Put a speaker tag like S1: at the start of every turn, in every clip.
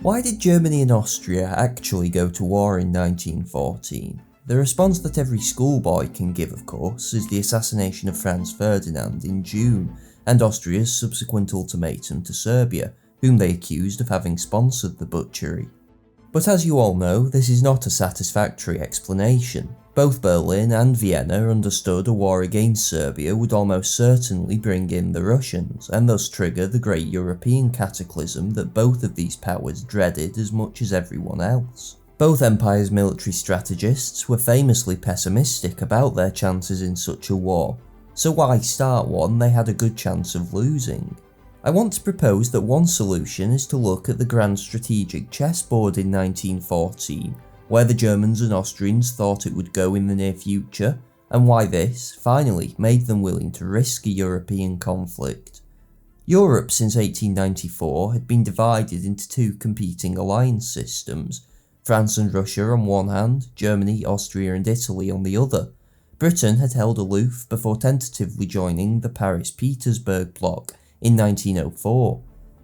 S1: Why did Germany and Austria actually go to war in 1914? The response that every schoolboy can give, of course, is the assassination of Franz Ferdinand in June, and Austria's subsequent ultimatum to Serbia, whom they accused of having sponsored the butchery. But as you all know, this is not a satisfactory explanation. Both Berlin and Vienna understood a war against Serbia would almost certainly bring in the Russians, and thus trigger the great European cataclysm that both of these powers dreaded as much as everyone else. Both empires' military strategists were famously pessimistic about their chances in such a war, so why start one they had a good chance of losing? I want to propose that one solution is to look at the grand strategic chessboard in 1914, where the Germans and Austrians thought it would go in the near future, and why this, finally, made them willing to risk a European conflict. Europe since 1894 had been divided into two competing alliance systems, France and Russia on one hand, Germany, Austria and Italy on the other. Britain had held aloof before tentatively joining the Paris-Petersburg bloc in 1904.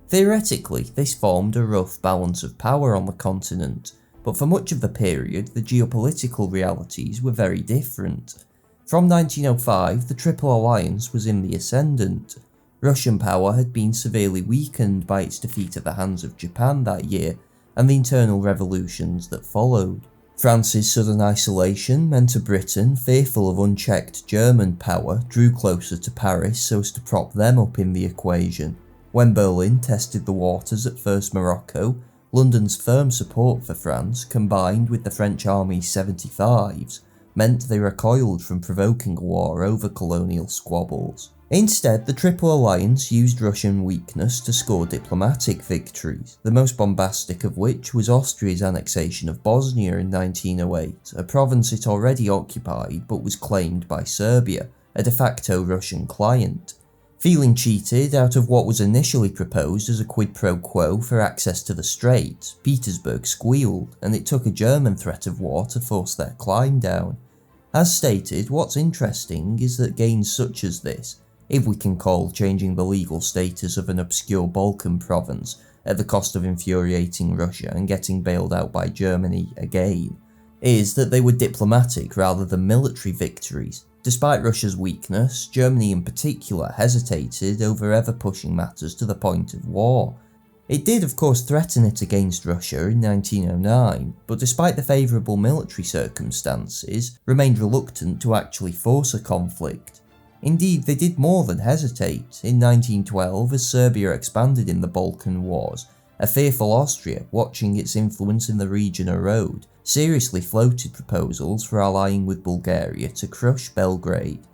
S1: Theoretically, this formed a rough balance of power on the continent, but for much of the period the geopolitical realities were very different. From 1905, the Triple Alliance was in the ascendant. Russian power had been severely weakened by its defeat at the hands of Japan that year, and the internal revolutions that followed. France's sudden isolation meant a Britain, fearful of unchecked German power, drew closer to Paris so as to prop them up in the equation. When Berlin tested the waters at first Morocco, London's firm support for France, combined with the French army's 75s, meant they recoiled from provoking a war over colonial squabbles. Instead, the Triple Alliance used Russian weakness to score diplomatic victories, the most bombastic of which was Austria's annexation of Bosnia in 1908, a province it already occupied but was claimed by Serbia, a de facto Russian client. Feeling cheated out of what was initially proposed as a quid pro quo for access to the Strait, Petersburg squealed, and it took a German threat of war to force their climb down. As stated, what's interesting is that gains such as this, if we can call changing the legal status of an obscure Balkan province at the cost of infuriating Russia and getting bailed out by Germany again, is that they were diplomatic rather than military victories. Despite Russia's weakness, Germany in particular hesitated over ever pushing matters to the point of war. It did of course threaten it against Russia in 1909, but despite the favourable military circumstances, remained reluctant to actually force a conflict. Indeed, they did more than hesitate. In 1912, as Serbia expanded in the Balkan Wars, a fearful Austria, watching its influence in the region erode, seriously floated proposals for allying with Bulgaria to crush Belgrade.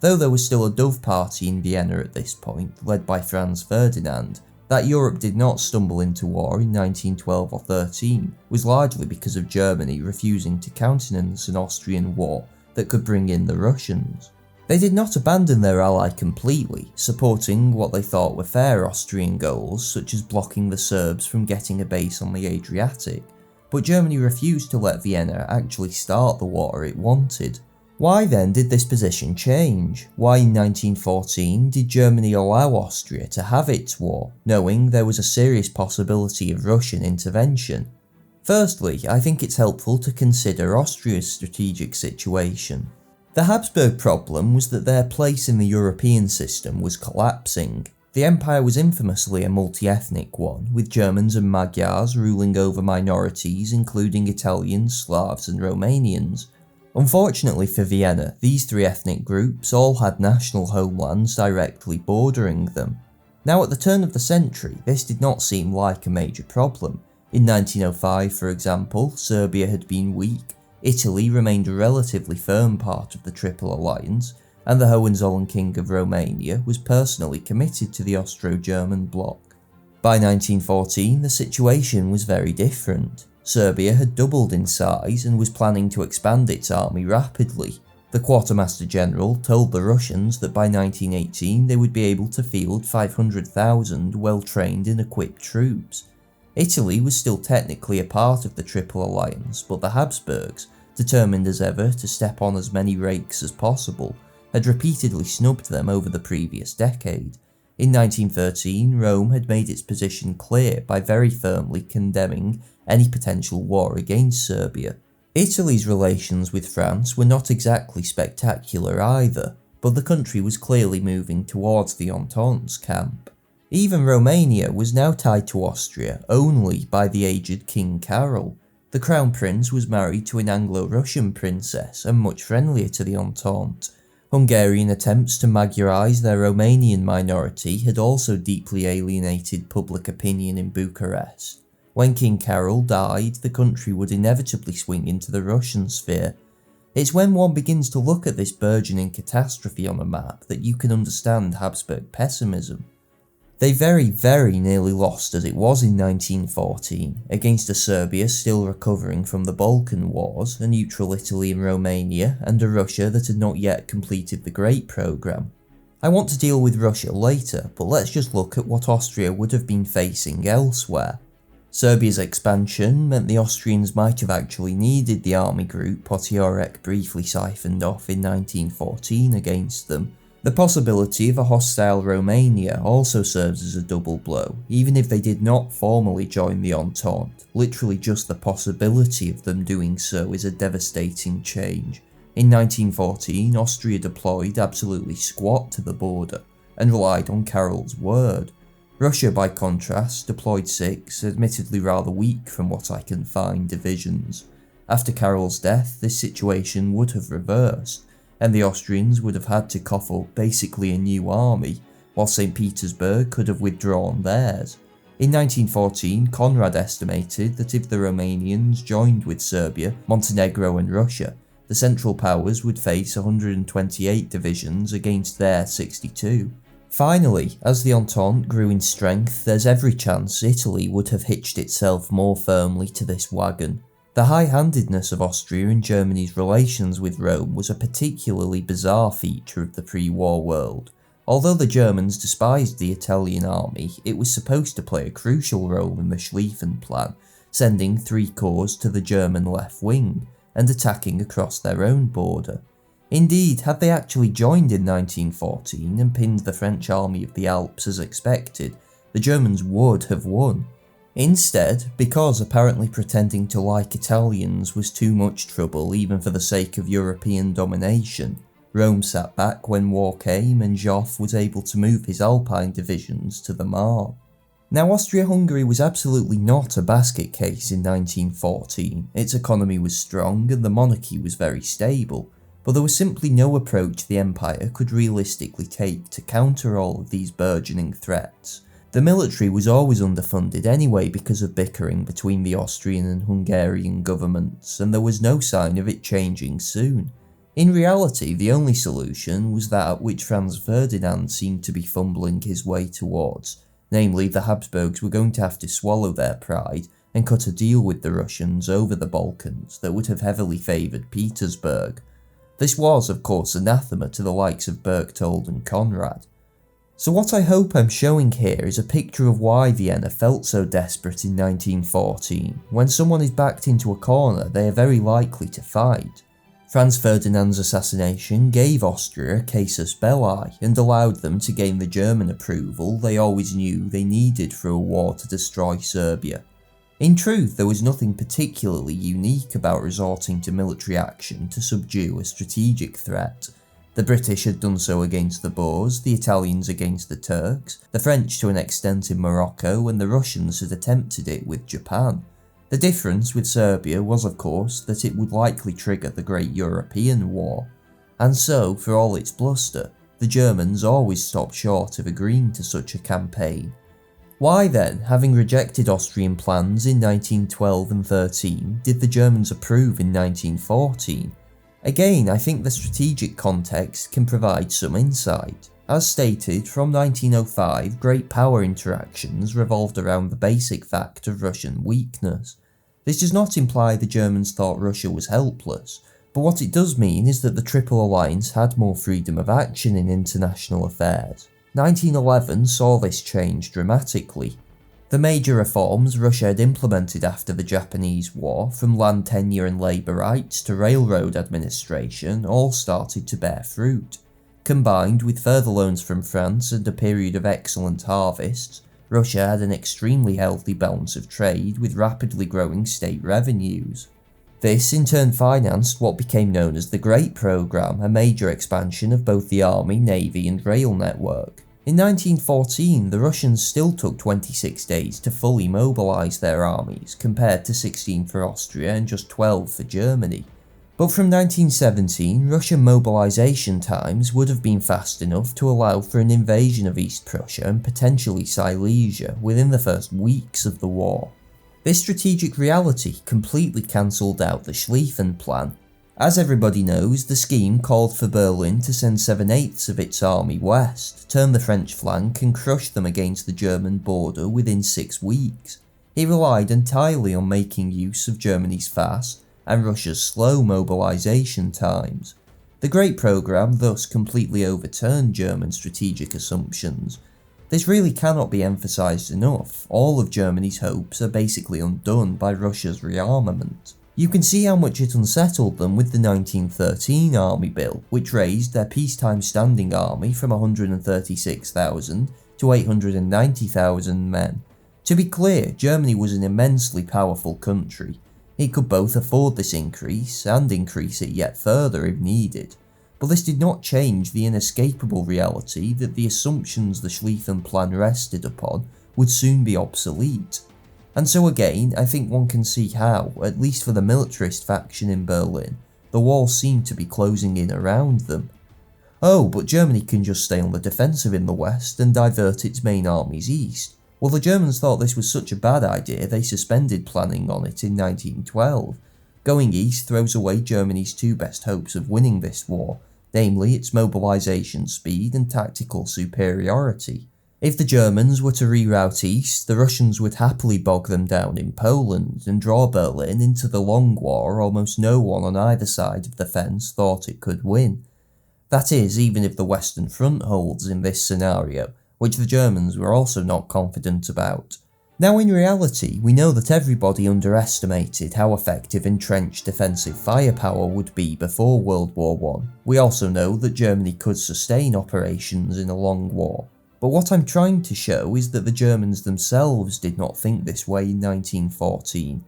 S1: Though there was still a Dove party in Vienna at this point, led by Franz Ferdinand, that Europe did not stumble into war in 1912 or 13 was largely because of Germany refusing to countenance an Austrian war that could bring in the Russians. They did not abandon their ally completely, supporting what they thought were fair Austrian goals, such as blocking the Serbs from getting a base on the Adriatic, but Germany refused to let Vienna actually start the war it wanted. Why then did this position change? Why in 1914 did Germany allow Austria to have its war, knowing there was a serious possibility of Russian intervention? Firstly, I think it's helpful to consider Austria's strategic situation. The Habsburg problem was that their place in the European system was collapsing. The empire was infamously a multi-ethnic one, with Germans and Magyars ruling over minorities including Italians, Slavs and Romanians. Unfortunately for Vienna, these three ethnic groups all had national homelands directly bordering them. Now at the turn of the century, this did not seem like a major problem. In 1905, for example, Serbia had been weak, Italy remained a relatively firm part of the Triple Alliance, and the Hohenzollern King of Romania was personally committed to the Austro-German bloc. By 1914, the situation was very different. Serbia had doubled in size and was planning to expand its army rapidly. The Quartermaster General told the Russians that by 1918 they would be able to field 500,000 well-trained and equipped troops. Italy was still technically a part of the Triple Alliance, but the Habsburgs, determined as ever to step on as many rakes as possible, had repeatedly snubbed them over the previous decade. In 1913, Rome had made its position clear by very firmly condemning any potential war against Serbia. Italy's relations with France were not exactly spectacular either, but the country was clearly moving towards the Entente's camp. Even Romania was now tied to Austria only by the aged King Carol. The Crown Prince was married to an Anglo-Russian princess and much friendlier to the Entente. Hungarian attempts to Magyarize their Romanian minority had also deeply alienated public opinion in Bucharest. When King Carol died, the country would inevitably swing into the Russian sphere. It's when one begins to look at this burgeoning catastrophe on a map that you can understand Habsburg pessimism. They very nearly lost as it was in 1914, against a Serbia still recovering from the Balkan Wars, a neutral Italy and Romania, and a Russia that had not yet completed the Great Programme. I want to deal with Russia later, but let's just look at what Austria would have been facing elsewhere. Serbia's expansion meant the Austrians might have actually needed the army group Potiorek briefly siphoned off in 1914 against them. The possibility of a hostile Romania also serves as a double blow, even if they did not formally join the Entente. Literally just the possibility of them doing so is a devastating change. In 1914, Austria deployed absolutely squat to the border, and relied on Carol's word. Russia, by contrast, deployed 6, admittedly rather weak from what I can find, divisions. After Carol's death, this situation would have reversed, and the Austrians would have had to cough up basically a new army, while St. Petersburg could have withdrawn theirs. In 1914, Conrad estimated that if the Romanians joined with Serbia, Montenegro and Russia, the Central Powers would face 128 divisions against their 62. Finally, as the Entente grew in strength, there's every chance Italy would have hitched itself more firmly to this wagon. The high-handedness of Austria and Germany's relations with Rome was a particularly bizarre feature of the pre-war world. Although the Germans despised the Italian army, it was supposed to play a crucial role in the Schlieffen Plan, sending 3 corps to the German left wing, and attacking across their own border. Indeed, had they actually joined in 1914 and pinned the French army of the Alps as expected, the Germans would have won. Instead, because apparently pretending to like Italians was too much trouble even for the sake of European domination, Rome sat back when war came and Joffre was able to move his Alpine divisions to the Marne. Now, Austria-Hungary was absolutely not a basket case in 1914. Its economy was strong and the monarchy was very stable, but there was simply no approach the empire could realistically take to counter all of these burgeoning threats. The military was always underfunded anyway because of bickering between the Austrian and Hungarian governments, and there was no sign of it changing soon. In reality, the only solution was that which Franz Ferdinand seemed to be fumbling his way towards, namely the Habsburgs were going to have to swallow their pride and cut a deal with the Russians over the Balkans that would have heavily favoured Petersburg. This was, of course, anathema to the likes of Berchtold and Conrad. So what I hope I'm showing here is a picture of why Vienna felt so desperate in 1914. When someone is backed into a corner, they are very likely to fight. Franz Ferdinand's assassination gave Austria a casus belli and allowed them to gain the German approval they always knew they needed for a war to destroy Serbia. In truth, there was nothing particularly unique about resorting to military action to subdue a strategic threat. The British had done so against the Boers, the Italians against the Turks, the French to an extent in Morocco, and the Russians had attempted it with Japan. The difference with Serbia was, of course, that it would likely trigger the Great European War. And so, for all its bluster, the Germans always stopped short of agreeing to such a campaign. Why then, having rejected Austrian plans in 1912 and 13, did the Germans approve in 1914? Again, I think the strategic context can provide some insight. As stated, from 1905, great power interactions revolved around the basic fact of Russian weakness. This does not imply the Germans thought Russia was helpless, but what it does mean is that the Triple Alliance had more freedom of action in international affairs. 1911 saw this change dramatically. The major reforms Russia had implemented after the Japanese War, from land tenure and labour rights to railroad administration, all started to bear fruit. Combined with further loans from France and a period of excellent harvests, Russia had an extremely healthy balance of trade with rapidly growing state revenues. This in turn financed what became known as the Great Programme, a major expansion of both the army, navy and rail network. In 1914, the Russians still took 26 days to fully mobilise their armies, compared to 16 for Austria and just 12 for Germany. But from 1917, Russian mobilisation times would have been fast enough to allow for an invasion of East Prussia and potentially Silesia within the first weeks of the war. This strategic reality completely cancelled out the Schlieffen Plan. As everybody knows, the scheme called for Berlin to send 7/8 of its army west, turn the French flank and crush them against the German border within 6 weeks. It relied entirely on making use of Germany's fast and Russia's slow mobilisation times. The Great Programme thus completely overturned German strategic assumptions. This really cannot be emphasised enough. All of Germany's hopes are basically undone by Russia's rearmament. You can see how much it unsettled them with the 1913 Army Bill, which raised their peacetime standing army from 136,000 to 890,000 men. To be clear, Germany was an immensely powerful country. It could both afford this increase and increase it yet further if needed. But this did not change the inescapable reality that the assumptions the Schlieffen Plan rested upon would soon be obsolete. And so again, I think one can see how, at least for the militarist faction in Berlin, the wall seemed to be closing in around them. Oh, but Germany can just stay on the defensive in the west and divert its main armies east. Well, the Germans thought this was such a bad idea they suspended planning on it in 1912. Going east throws away Germany's two best hopes of winning this war, namely its mobilisation speed and tactical superiority. If the Germans were to reroute east, the Russians would happily bog them down in Poland and draw Berlin into the long war almost no one on either side of the fence thought it could win. That is, even if the Western Front holds in this scenario, which the Germans were also not confident about. Now in reality, we know that everybody underestimated how effective entrenched defensive firepower would be before World War I. We also know that Germany could sustain operations in a long war. But what I'm trying to show is that the Germans themselves did not think this way in 1914.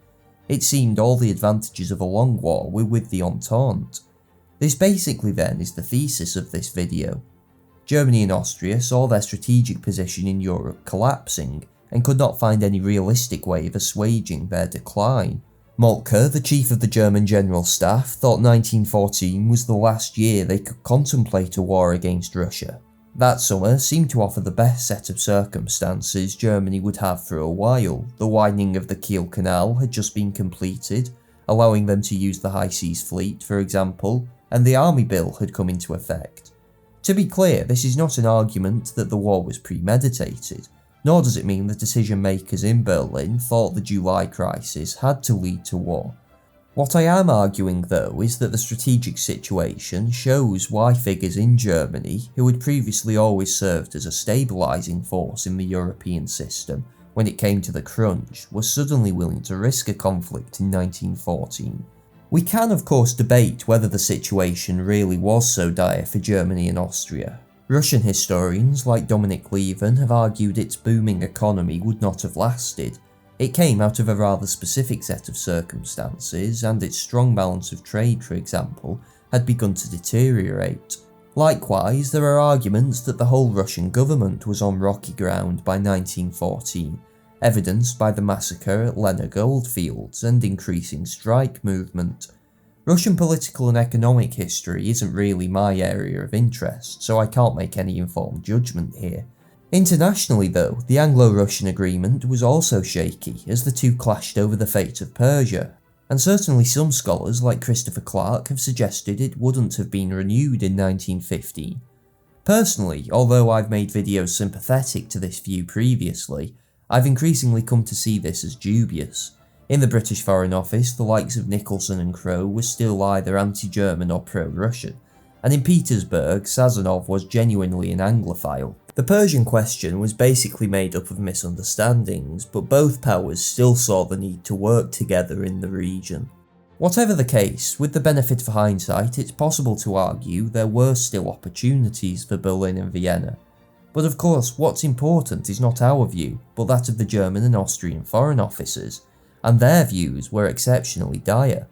S1: It seemed all the advantages of a long war were with the Entente. This basically then is the thesis of this video. Germany and Austria saw their strategic position in Europe collapsing, and could not find any realistic way of assuaging their decline. Moltke, the chief of the German General Staff, thought 1914 was the last year they could contemplate a war against Russia. That summer seemed to offer the best set of circumstances Germany would have for a while. The widening of the Kiel Canal had just been completed, allowing them to use the High Seas Fleet, for example, and the Army Bill had come into effect. To be clear, this is not an argument that the war was premeditated, nor does it mean the decision makers in Berlin thought the July crisis had to lead to war. What I am arguing though is that the strategic situation shows why figures in Germany, who had previously always served as a stabilising force in the European system when it came to the crunch, were suddenly willing to risk a conflict in 1914. We can of course debate whether the situation really was so dire for Germany and Austria. Russian historians like Dominic Lieven have argued its booming economy would not have lasted. It came out of a rather specific set of circumstances, and its strong balance of trade, for example, had begun to deteriorate. Likewise, there are arguments that the whole Russian government was on rocky ground by 1914, evidenced by the massacre at Lena Goldfields and increasing strike movement. Russian political and economic history isn't really my area of interest, so I can't make any informed judgment here. Internationally though, the Anglo-Russian agreement was also shaky as the two clashed over the fate of Persia, and certainly some scholars like Christopher Clark have suggested it wouldn't have been renewed in 1915. Personally, although I've made videos sympathetic to this view previously, I've increasingly come to see this as dubious. In the British Foreign Office, the likes of Nicholson and Crowe were still either anti-German or pro-Russian, and in Petersburg, Sazonov was genuinely an Anglophile. The Persian question was basically made up of misunderstandings, but both powers still saw the need to work together in the region. Whatever the case, with the benefit of hindsight, it's possible to argue there were still opportunities for Berlin and Vienna. But of course, what's important is not our view, but that of the German and Austrian foreign officers, and their views were exceptionally dire.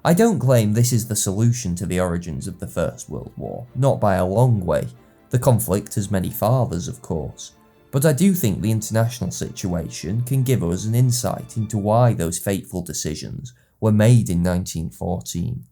S1: I don't claim this is the solution to the origins of the First World War, not by a long way. The conflict has many fathers, of course, but I do think the international situation can give us an insight into why those fateful decisions were made in 1914.